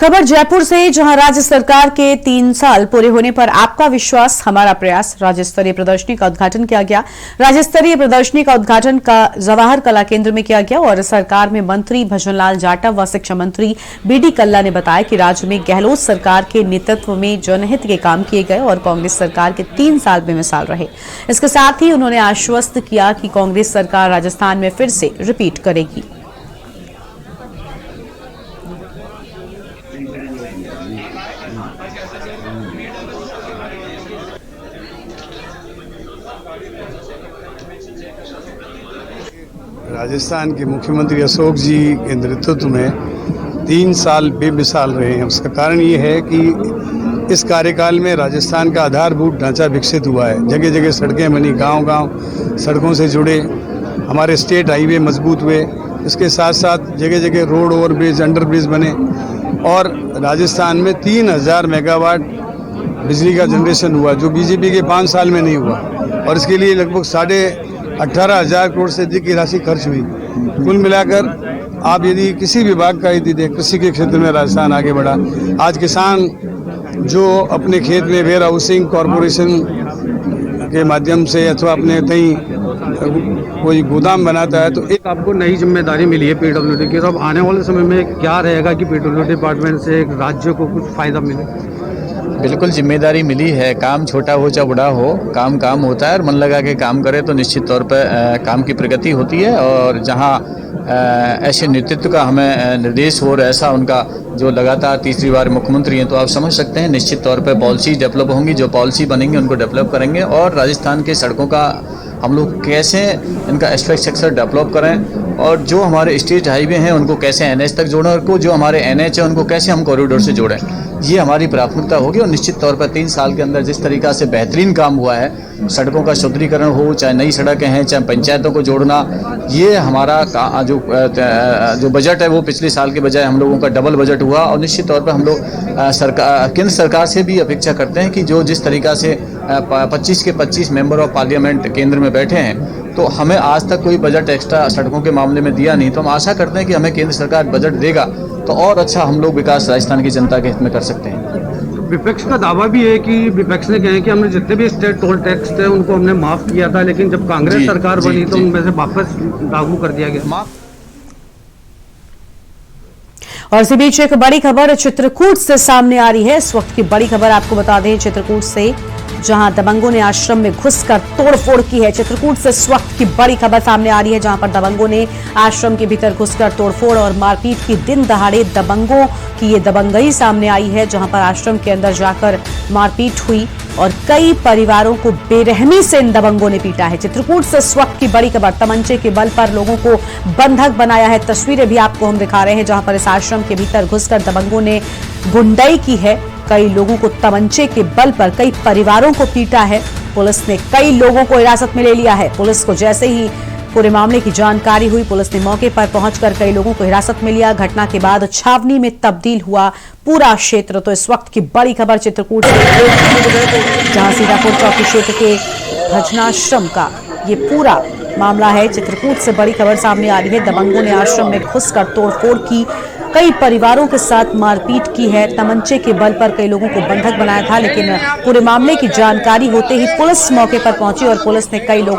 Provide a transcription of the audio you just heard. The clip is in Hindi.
खबर जयपुर से, जहां राज्य सरकार के 3 साल पूरे होने पर आपका विश्वास हमारा प्रयास राज्य स्तरीय प्रदर्शनी का उद्घाटन किया गया। राज्य स्तरीय प्रदर्शनी का उद्घाटन का जवाहर कला केंद्र में किया गया और सरकार में मंत्री भजनलाल जाटव व शिक्षा मंत्री बीडी कल्ला ने बताया कि राज्य में गहलोत सरकार के नेतृत्व में जनहित के काम किए गए और कांग्रेस सरकार के 3 साल बेमिसाल रहे। इसके साथ ही उन्होंने आश्वस्त किया कि कांग्रेस सरकार राजस्थान में फिर से रिपीट करेगी। राजस्थान के मुख्यमंत्री अशोक जी के नेतृत्व में 3 साल बेमिसाल रहे हैं। उसका कारण ये है कि इस कार्यकाल में राजस्थान का आधारभूत ढांचा विकसित हुआ है। जगह जगह सड़कें बनी, गांव-गांव सड़कों से जुड़े, हमारे स्टेट हाईवे मजबूत हुए। इसके साथ साथ जगह जगह road, over bridge, under bridge बने और राजस्थान में 3000 मेगावाट बिजली का जनरेशन हुआ, जो बीजेपी के 5 साल में नहीं हुआ। और इसके लिए लगभग 18,500 करोड़ से अधिक की राशि खर्च हुई। कुल मिलाकर आप यदि किसी विभाग का यदि देख, कृषि के क्षेत्र में राजस्थान आगे बढ़ा। आज किसान जो अपने खेत में वेयर हाउसिंग कॉरपोरेशन के माध्यम से अथवा अपने कहीं कोई गोदाम बनाता है, तो एक आपको नई जिम्मेदारी मिली है पीडब्ल्यूडी की, तो अब आने वाले समय में क्या रहेगा कि पीडब्ल्यूडी डिपार्टमेंट से एक राज्य को कुछ फायदा मिले? बिल्कुल जिम्मेदारी मिली है। काम छोटा हो चाहे बड़ा हो, काम काम होता है और मन लगा के काम करे तो निश्चित तौर पर काम की प्रगति होती है। और जहां ऐसे नेतृत्व का हमें निर्देश हो और ऐसा उनका जो लगातार तीसरी बार मुख्यमंत्री हैं, तो आप समझ सकते हैं निश्चित तौर पर पॉलिसी डेवलप होंगी। जो पॉलिसी बनेंगे उनको डेवलप करेंगे और राजस्थान के सड़कों का हम लोग कैसे इनका इंफ्रास्ट्रक्चर डेवलप करें और जो हमारे स्टेट हाईवे हैं उनको कैसे एनएच तक जोड़ें और जो हमारे एनएच है उनको कैसे हम कॉरिडोर से जोड़ें, ये हमारी प्राथमिकता होगी। और निश्चित तौर पर 3 साल के अंदर जिस तरीका से बेहतरीन काम हुआ है, सड़कों का सुदृढ़ीकरण हो, चाहे नई सड़कें हैं, चाहे पंचायतों को जोड़ना, ये हमारा जो बजट है वो पिछले साल के बजाय हम लोगों का डबल बजट हुआ। और निश्चित तौर पर हम लोग केंद्र सरकार से भी अपेक्षा करते हैं कि जो जिस तरीका से 25 के 25 मेंबर ऑफ पार्लियामेंट केंद्र में बैठे हैं, तो हमें आज तक कोई बजट एक्स्ट्रा सड़कों के मामले में दिया नहीं। तो हम आशा करते हैं कि हमें केंद्र सरकार बजट देगा तो और अच्छा हम लोग विकास राजस्थान की जनता के हित में कर सकते हैं। विपक्ष का दावा भी है कि विपक्ष ने कहा कि हमने जितने भी स्टेट टोल टैक्स थे उनको हमने माफ किया था, लेकिन जब कांग्रेस सरकार बनी तो उनमें से वापस लागू कर दिया गया। और इसी बीच एक बड़ी खबर चित्रकूट से सामने आ रही है। इस वक्त की बड़ी खबर आपको बता दें चित्रकूट से, जहां दबंगों ने आश्रम में घुसकर तोड़फोड़ की है। चित्रकूट से इस वक्त की बड़ी खबर सामने आ रही है, जहां पर दबंगों ने आश्रम के भीतर घुसकर तोड़फोड़ और मारपीट की। दिन दहाड़े दबंगों की ये दबंगई सामने आई है, जहां पर आश्रम के अंदर जाकर मारपीट हुई और कई परिवारों को बेरहमी से इन दबंगों ने पीटा है। चित्रकूट से इस वक्त की बड़ी खबर, तमंचे के बल पर लोगों को बंधक बनाया है। तस्वीरें भी आपको हम दिखा रहे हैं, जहां पर इस आश्रम के भीतर घुसकर दबंगों ने गुंडाई की है। कई लोगों को तमंचे के बल पर कई परिवारों को पीटा है। पुलिस ने कई लोगों को हिरासत में ले लिया है। पुलिस को जैसे ही पूरे मामले की जानकारी हुई, पुलिस ने मौके पर पहुंचकर कई लोगों को हिरासत में लिया। घटना के बाद छावनी में तब्दील हुआ पूरा क्षेत्र। तो इस वक्त की बड़ी खबर चित्रकूट से, जहां सीतापुर चौकी क्षेत्र के भजनाश्रम का ये पूरा मामला है। चित्रकूट से बड़ी खबर सामने आ रही है। दबंगों ने आश्रम में घुसकर तोड़फोड़ की, कई परिवारों के साथ मारपीट की है। तमंचे के बल पर कई लोगों को बंधक बनाया था, लेकिन पूरे मामले की जानकारी होते ही पुलिस मौके पर पहुंची और पुलिस ने कई लोग